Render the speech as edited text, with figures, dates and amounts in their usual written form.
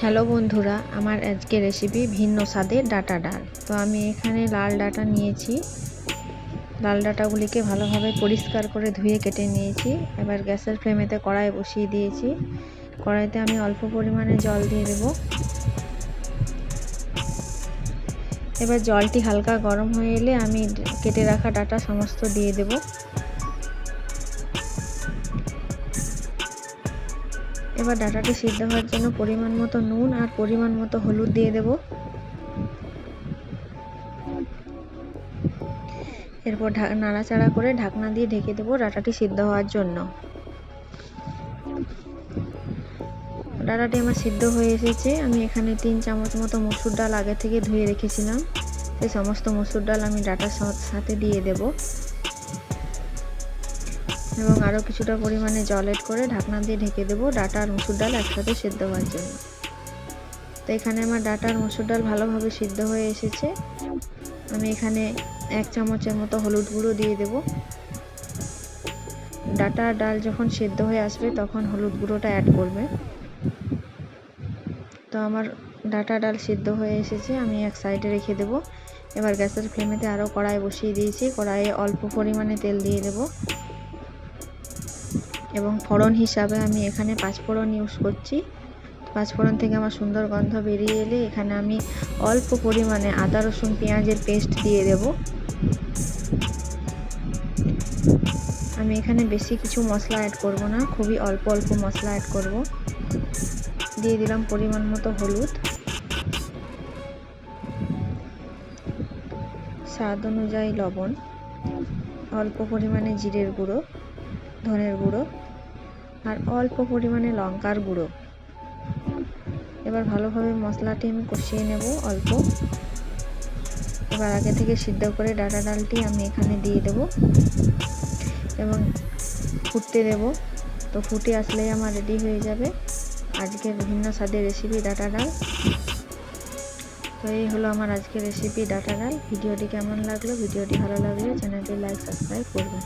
Hello বন্ধুরা, আমার আজকে রেসিপি ভিন্ন স্বাদের ডাটা ডাল। তো আমি এখানে লাল ডাটা নিয়েছি। লাল ডাটাগুলিকে ভালোভাবে পরিষ্কার করে ধুয়ে কেটে নিয়েছি। এবার গ্যাসের ফ্লেমেতে কড়াই বসিয়ে দিয়েছি। কড়াইতে আমি অল্প পরিমাণে জল দিয়ে দেব। এবার জলটি হালকা গরম হয়ে এলে আমি কেটে রাখা ডাটা সমস্ত দিয়ে দেব। এবার ডাটাটি সিদ্ধ হওয়ার জন্য পরিমাণ মতো নুন আর পরিমাণ মতো হলুদ দিয়ে দেব। এরপর নাড়াচাড়া করে ঢাকনা দিয়ে ঢেকে দেবো ডাটাটি সিদ্ধ হওয়ার জন্য। ডাটাটি আমার সিদ্ধ হয়ে এসেছে। আমি এখানে 3 চামচ মতো মসুর ডাল আগে থেকে ধুয়ে রেখেছিলাম। এই সমস্ত মসুর ডাল আমি ডাটার সাথে দিয়ে দেব এবং আরও কিছুটা পরিমাণে জল এড করে ঢাকনা দিয়ে ঢেকে দেবো ডাটা আর মসুর ডাল একসাথে সিদ্ধ হওয়ার জন্য। তো এখানে আমার ডাটা আর মসুর ডাল ভালোভাবে সিদ্ধ হয়ে এসেছে। আমি এখানে 1 চামচের মতো হলুদ গুঁড়ো দিয়ে দেব। ডাটা আর ডাল যখন সিদ্ধ হয়ে আসবে তখন হলুদ গুঁড়োটা অ্যাড করবে। তো আমার ডাটা ডাল সিদ্ধ হয়ে এসেছে, আমি এক সাইডে রেখে দেব। এবার গ্যাসের ফ্লেমেতে আরও কড়াই বসিয়ে দিয়েছি। কড়াইয়ে অল্প পরিমাণে তেল দিয়ে দেব এবং ফোড়ন হিসাবে আমি এখানে 5 ফোড়ন ইউজ করছি। 5 ফোড়ন থেকে আমার সুন্দর গন্ধ বেরিয়ে এলে এখানে আমি অল্প পরিমাণে আদা রসুন পেঁয়াজের পেস্ট দিয়ে দেব। আমি এখানে বেশি কিছু মশলা অ্যাড করব না, খুবই অল্প অল্প মশলা অ্যাড করব। দিয়ে দিলাম পরিমাণ মতো হলুদ, স্বাদ অনুযায়ী লবণ, অল্প পরিমাণে জিরের গুঁড়ো, ধনের গুঁড়ো আর অল্প পরিমাণে লঙ্কার গুঁড়ো। এবার ভালোভাবে মশলাটি আমি কষিয়ে নেব অল্প। এবার আগে থেকে সিদ্ধ করে ডাটা ডালটি আমি এখানে দিয়ে দেব এবং ফুটতে দেব। তো ফুটে আসলেই আমার রেডি হয়ে যাবে আজকের ভিন্ন স্বাদের রেসিপি ডাটা ডাল। তো এই হলো আমার আজকের রেসিপি ডাটা ডাল। ভিডিওটি কেমন লাগলো? ভিডিওটি ভালো লাগলে চ্যানেলটি লাইক সাবস্ক্রাইব করবেন।